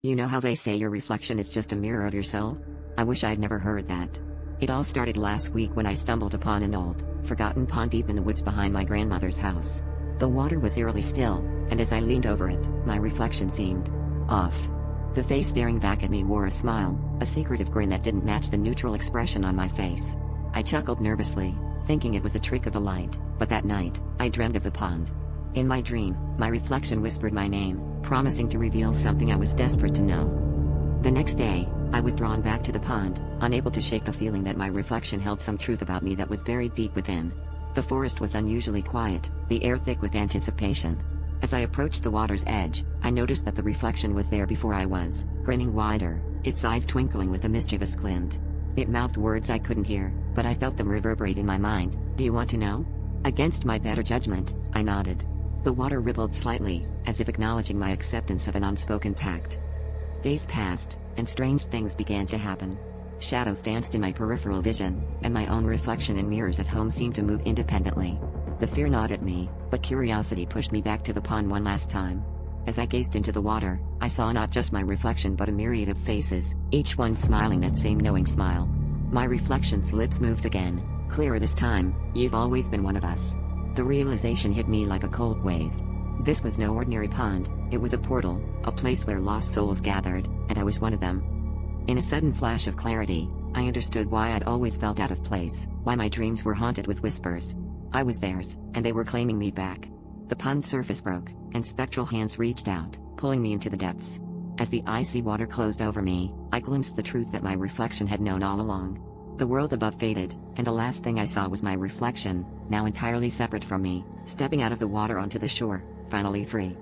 You know how they say your reflection is just a mirror of your soul? I wish I'd never heard that. It all started last week when I stumbled upon an old, forgotten pond deep in the woods behind my grandmother's house. The water was eerily still, and as I leaned over it, my reflection seemed off. The face staring back at me wore a smile, a secretive grin that didn't match the neutral expression on my face. I chuckled nervously, thinking it was a trick of the light, but that night, I dreamed of the pond. In my dream, my reflection whispered my name, promising to reveal something I was desperate to know. The next day, I was drawn back to the pond, unable to shake the feeling that my reflection held some truth about me that was buried deep within. The forest was unusually quiet, the air thick with anticipation. As I approached the water's edge, I noticed that the reflection was there before I was, grinning wider, its eyes twinkling with a mischievous glint. It mouthed words I couldn't hear, but I felt them reverberate in my mind. Do you want to know? Against my better judgment, I nodded. The water rippled slightly, as if acknowledging my acceptance of an unspoken pact. Days passed, and strange things began to happen. Shadows danced in my peripheral vision, and my own reflection in mirrors at home seemed to move independently. The fear gnawed at me, but curiosity pushed me back to the pond one last time. As I gazed into the water, I saw not just my reflection but a myriad of faces, each one smiling that same knowing smile. My reflection's lips moved again, clearer this time. You've always been one of us. The realization hit me like a cold wave. This was no ordinary pond, it was a portal, a place where lost souls gathered, and I was one of them. In a sudden flash of clarity, I understood why I'd always felt out of place, why my dreams were haunted with whispers. I was theirs, and they were claiming me back. The pond's surface broke, and spectral hands reached out, pulling me into the depths. As the icy water closed over me, I glimpsed the truth that my reflection had known all along. The world above faded, and the last thing I saw was my reflection, now entirely separate from me, stepping out of the water onto the shore, finally free.